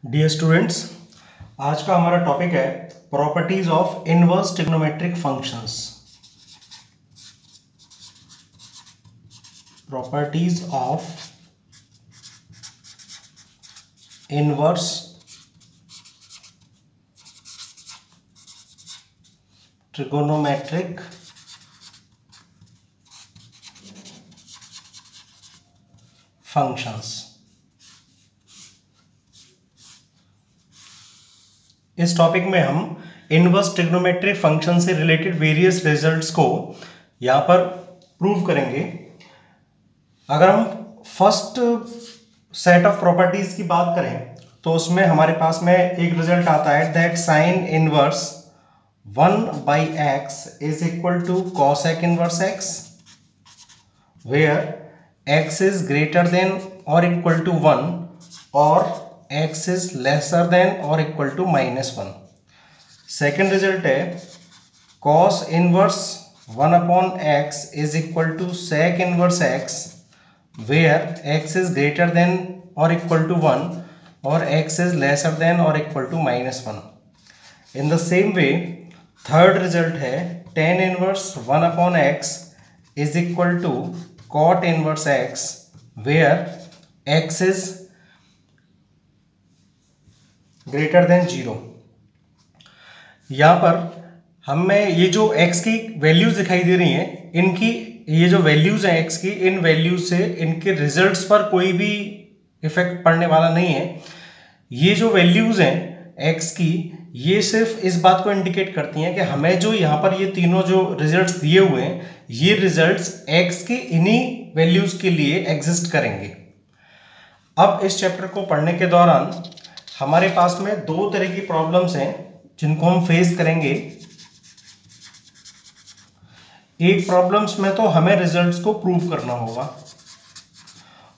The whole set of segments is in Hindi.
डियर स्टूडेंट्स, आज का हमारा टॉपिक है properties of inverse trigonometric functions. Properties of inverse trigonometric functions. इस टॉपिक में हम इनवर्स ट्रिग्नोमेट्रिक फंक्शन से रिलेटेड वेरियस रिजल्ट्स को यहाँ पर प्रूव करेंगे। अगर हम फर्स्ट सेट ऑफ प्रॉपर्टीज की बात करें तो उसमें हमारे पास में एक रिजल्ट आता है that sine inverse 1/x is equal to cosec inverse x where x is greater than और इक्वल टू 1 और x is lesser than or equal to -1। Second result है cos inverse 1/x is equal to sec inverse x where x is greater than or equal to 1 और x is lesser than or equal to -1। In the same way third result है tan inverse 1/x is equal to cot inverse x where x is greater than 0। यहाँ पर हमें ये जो x की वैल्यूज दिखाई दे रही हैं, इनकी ये जो वैल्यूज हैं x की, इन वैल्यूज से इनके रिजल्ट्स पर कोई भी इफेक्ट पड़ने वाला नहीं है। ये जो वैल्यूज हैं x की, ये सिर्फ इस बात को इंडिकेट करती हैं कि हमें जो यहाँ पर ये तीनों जो रिजल्ट्स दिए हुए हैं, ये रिजल्ट्स x के इन्हीं वैल्यूज के लिए एग्जिस्ट करेंगे। अब इस चैप्टर को पढ़ने के दौरान हमारे पास में दो तरह की प्रॉब्लम्स हैं जिनको हम फेस करेंगे। एक प्रॉब्लम्स में तो हमें रिजल्ट्स को प्रूव करना होगा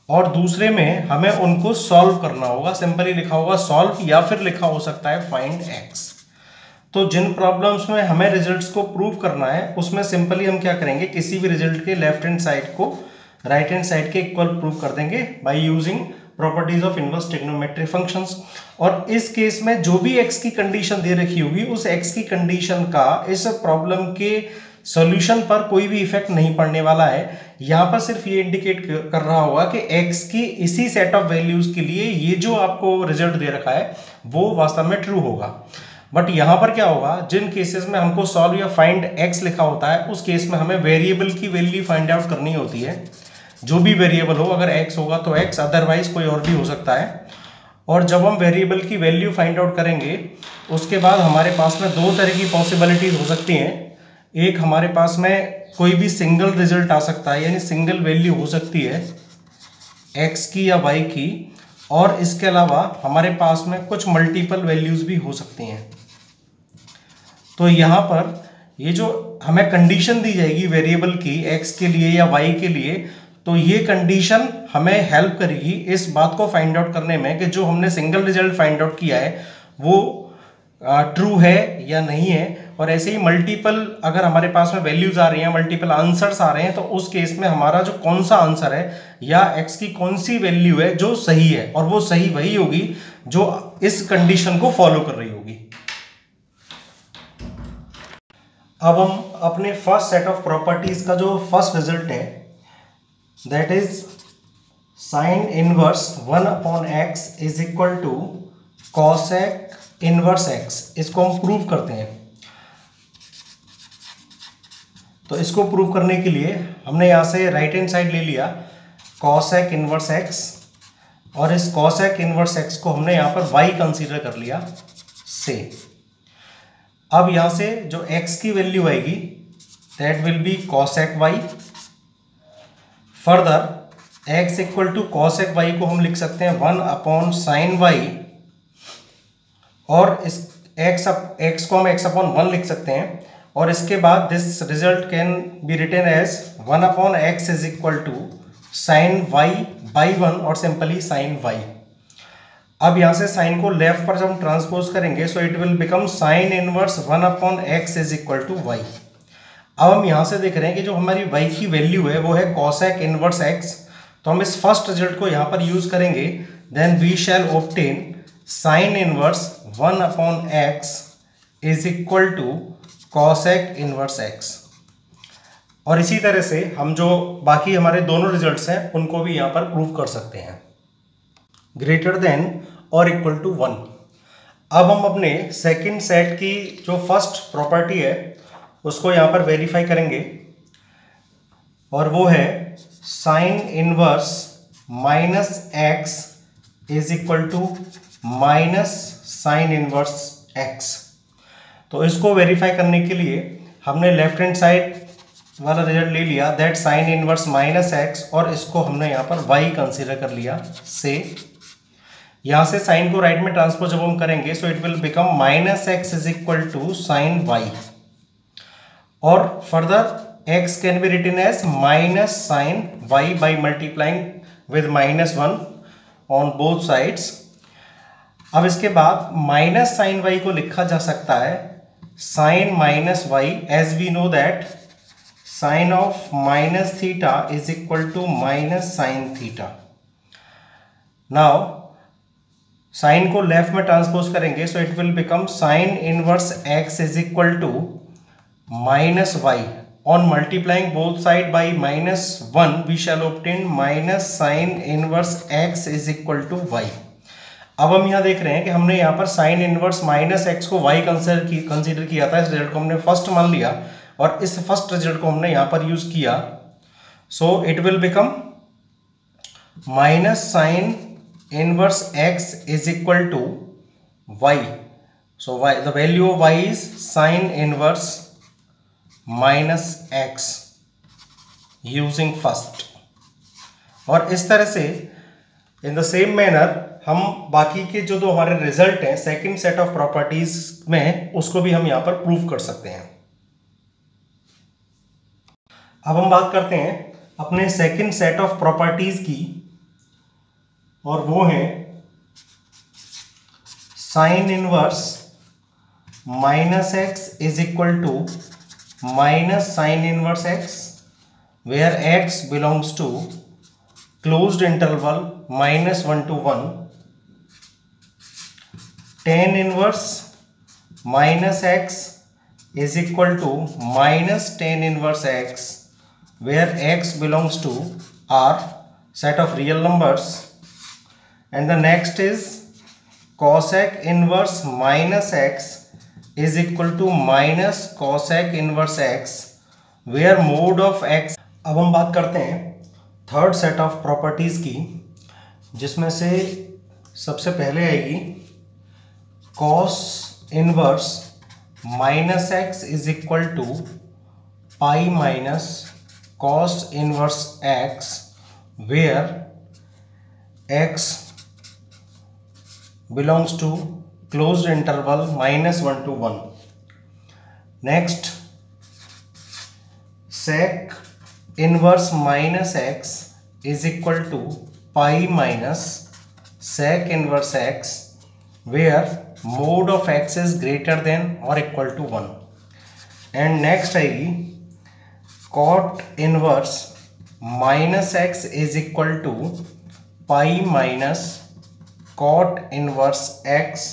और दूसरे में हमें उनको सॉल्व करना होगा। सिंपली लिखा होगा सॉल्व या फिर लिखा हो सकता है फाइंड एक्स। तो जिन प्रॉब्लम्स में हमें रिजल्ट्स को प्रूव करना है उसमें सिंपली हम क्या करेंगे, किसी भी रिजल्ट के लेफ्ट हैंड साइड को राइट हैंड साइड के इक्वल प्रूव कर देंगे by using properties of inverse trigonometric functions. और इस केस में जो भी x की कंडीशन दे रखी होगी उस x की कंडीशन का इस प्रॉब्लम के सॉल्यूशन पर कोई भी इफेक्ट नहीं पड़ने वाला है। यहाँ पर सिर्फ ये इंडिकेट कर रहा होगा कि x की इसी सेट ऑफ वैल्यूज के लिए ये जो आपको रिजल्ट दे रखा है वो वास्तव में ट्रू होगा। बट यहाँ पर क्या होगा, जिन केसेस में हमको सॉल्व या फाइंड x लिखा होता है उस केस में हमें वेरिएबल की वैल्यू फाइंड आउट करनी होती है। जो भी वेरिएबल हो, अगर x होगा तो x, अदरवाइज कोई और भी हो सकता है। और जब हम वेरिएबल की वैल्यू फाइंड आउट करेंगे उसके बाद हमारे पास में दो तरह की पॉसिबिलिटीज हो सकती हैं। एक, हमारे पास में कोई भी सिंगल रिजल्ट आ सकता है, यानी सिंगल वैल्यू हो सकती है x की या y की, और इसके अलावा हमारे पास में कुछ मल्टीपल वैल्यूज भी हो सकती हैं। तो यहाँ पर ये जो हमें कंडीशन दी जाएगी वेरिएबल की x के लिए या y के लिए, तो ये कंडीशन हमें हेल्प करेगी इस बात को फाइंड आउट करने में कि जो हमने सिंगल रिजल्ट फाइंड आउट किया है वो ट्रू है या नहीं है। और ऐसे ही मल्टीपल अगर हमारे पास में वैल्यूज आ रही हैं, मल्टीपल आंसर्स आ रहे हैं, तो उस केस में हमारा जो कौन सा आंसर है या x की कौन सी वैल्यू है जो सही है, और वो सही वही होगी जो इस कंडीशन को फॉलो कर रही होगी। अब हम अपने फर्स्ट सेट ऑफ प्रॉपर्टीज का जो फर्स्ट रिजल्ट है that is sin inverse 1/x is equal to cosec inverse x, इसको हम प्रूव करते हैं। तो इसको प्रूव करने के लिए हमने यहाँ से राइट हैंड साइड ले लिया cosec इनवर्स x, और इस cosec इनवर्स x को हमने यहाँ पर y कंसीडर कर लिया से। अब यहाँ से जो x की वैल्यू आएगी that will be cosec y। Further x equal to cosec y को हम लिख सकते हैं 1/sin y, और इस x को हम x/1 लिख सकते हैं। और इसके बाद this result can be written as 1/x is equal to sin y by 1 और सिंपली sin y। अब यहाँ से साइन को लेफ्ट पर जब हम ट्रांसपोज करेंगे so it will become sin inverse 1/x is equal to y। अब हम यहाँ से देख रहे हैं कि जो हमारी y की वैल्यू है वो है cosec इनवर्स x, तो हम इस फर्स्ट रिजल्ट को यहाँ पर यूज करेंगे, then we shall obtain sine inverse 1/x is equal to cosec inverse x। और इसी तरह से हम जो बाकी हमारे दोनों रिजल्ट्स हैं उनको भी यहाँ पर प्रूव कर सकते हैं। ग्रेटर देन और इक्वल टू 1। अब हम अपने सेकंड सेट की जो फर्स्ट प्रॉपर्टी है उसको यहाँ पर वेरीफाई करेंगे, और वो है sine inverse -x is equal to minus sine inverse x। तो इसको वेरीफाई करने के लिए हमने लेफ्ट हैंड साइड वाला रिजल्ट ले लिया, दैट साइन इनवर्स -x, और इसको हमने यहाँ पर y कंसीडर कर लिया से। यहाँ से साइन को राइट में ट्रांसपोज जब हम करेंगे so it will become -x is equal to sine y, और further x can be written as minus sine y by multiplying with -1 on both sides. अब इसके बाद माइनस साइन y को लिखा जा सकता है sine minus y, as we know that sine of minus theta is equal to minus sine theta. Now sine को लेफ्ट में ट्रांसपोज करेंगे so it will become sine inverse x is equal to minus y, on multiplying both side by -1 we shall obtain minus sine inverse x is equal to y। अब हम यहाँ देख रहे हैं कि हमने यहाँ पर साइन इनवर्स -x को y कंसीडर किया था, इस रिजल्ट को हमने फर्स्ट मान लिया और इस फर्स्ट रिजल्ट को हमने यहाँ पर यूज किया, so it will become minus sine inverse x is equal to y. So y, the value of y is sin inverse minus x using first. और इस तरह से in the same manner हम बाकी के जो दो हमारे रिजल्ट हैं सेकंड सेट ऑफ प्रॉपर्टीज में उसको भी हम यहाँ पर प्रूव कर सकते हैं। अब हम बात करते हैं अपने सेकंड सेट ऑफ प्रॉपर्टीज की, और वो है sine inverse -x is equal to minus sine inverse x, where x belongs to closed interval -1 to 1, tan inverse -x is equal to minus tan inverse x, where x belongs to R set of real numbers, and the next is cosec inverse -x is equal to minus cosec inverse x, where mode of x। अब हम बात करते हैं थर्ड सेट ऑफ प्रॉपर्टीज की, जिसमें से सबसे पहले आएगी cos inverse -x is equal to pi minus cos inverse x, where x belongs to closed interval -1 to 1. Next, sec inverse -x is equal to pi minus sec inverse x, where mode of x is greater than or equal to 1. And next आएगी cot inverse -x is equal to pi minus cot inverse x,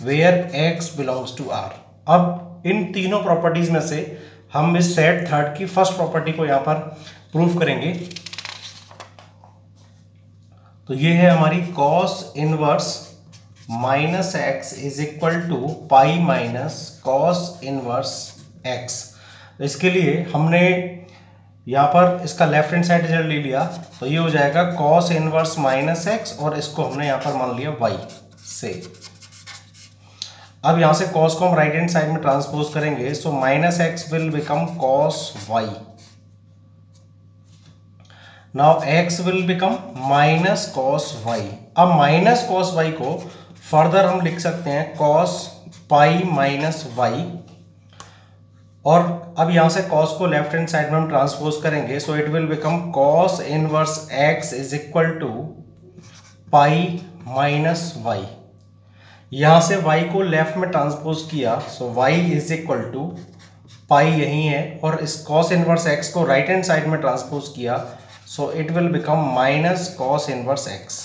where x belongs to R। अब इन तीनों प्रॉपर्टीज में से हम इस सेट थर्ड की फर्स्ट प्रॉपर्टी को यहां पर प्रूव करेंगे। तो ये है हमारी cos inverse -x is equal to pi minus cos inverse x। इसके लिए हमने यहाँ पर इसका लेफ्ट हैंड साइड रिजल्ट ले लिया, तो ये हो जाएगा cos इनवर्स -x, और इसको हमने यहाँ पर मान लिया y से। अब यहाँ से cos को हम राइट हैंड साइड में ट्रांसपोज करेंगे, सो -x will become cos y। Now x will become minus cos y। अब माइनस cos y को फर्दर हम लिख सकते हैं cos पाई माइनस y, और अब यहां से cos को लेफ्ट हैंड साइड में हम ट्रांसपोज करेंगे, so it will become cos inverse x is equal to pi minus y। यहां से y को लेफ्ट में ट्रांसपोज किया, so y is equal to pi यही है, और इस cos इनवर्स x को राइट हैंड साइड में ट्रांसपोज किया, so it will become minus cos inverse x।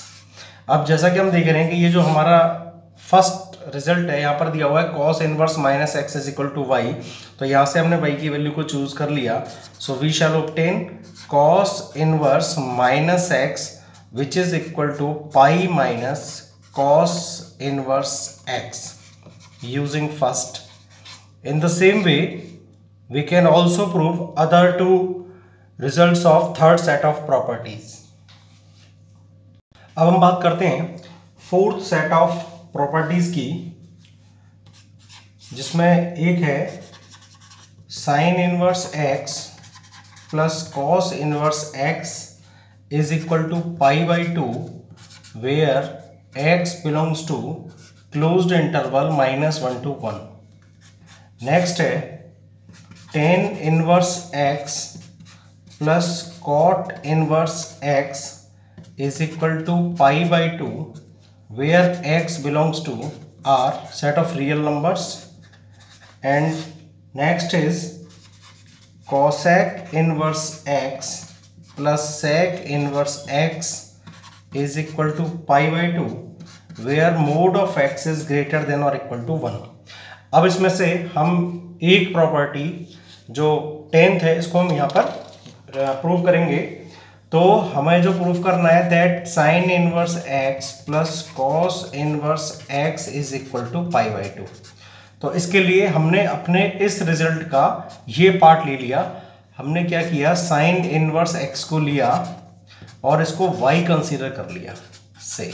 अब जैसा कि हम देख रहे हैं कि ये जो हमारा फर्स्ट रिजल्ट है, यहाँ पर दिया हुआ है cos inverse minus x is equal to y, तो यहाँ से हमने y की वैल्यू को चूज कर लिया। So we shall obtain cos inverse minus x which is equal to pi minus cos inverse x using first. In the same way we can also prove other two results of third set of properties. अब हम बात करते हैं फोर्थ सेट ऑफ प्रॉपर्टीज की, जिसमें एक है sine inverse x plus cos inverse x is equal to pi by two where x belongs to closed interval -1 to 1. Next है tan inverse x plus cot inverse x is equal to pi by two where x belongs to R set of real numbers. And next is cosec inverse x plus sec inverse x is equal to pi by 2 where mod of x is greater than or equal to 1. अब इसमें से हम एक प्रॉपर्टी जो 10th है इसको हम यहाँ पर प्रूव करेंगे। तो हमें जो प्रूफ करना है that sine inverse x plus cos inverse x is equal to pi by two. तो इसके लिए हमने अपने इस रिजल्ट का ये पार्ट ले लिया। हमने क्या किया, साइन इनवर्स x को लिया और इसको y कंसीडर कर लिया से।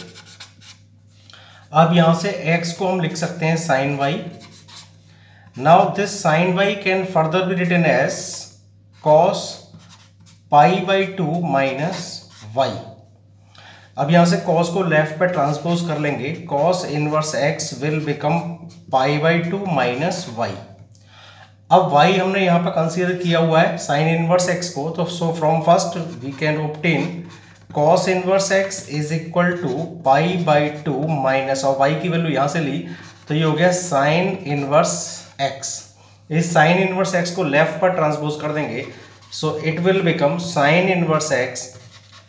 अब यहां से x को हम लिख सकते हैं sine y। Now this sine y can further be written as cos pi by two minus y. अब यहां से cos को लेफ्ट पे ट्रांसपोज कर लेंगे, cos inverse x will become pi by two minus y. अब y हमने यहां पर कंसीडर किया हुआ है साइन इनवर्स x को, तो so from first we can obtain cos inverse x is equal to pi by two minus, और y की वैल्यू यहां से ली तो ये हो गया साइन इनवर्स x। इस साइन इनवर्स x को लेफ्ट पर ट्रांसपोज कर देंगे, so it will become sin inverse x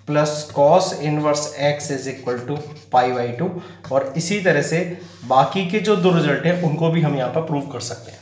plus cos inverse x is equal to pi by to. और इसी तरह से बाकी के जो दो रिजल्ट हैं उनको भी हम यहाँ पर प्रूव कर सकते हैं।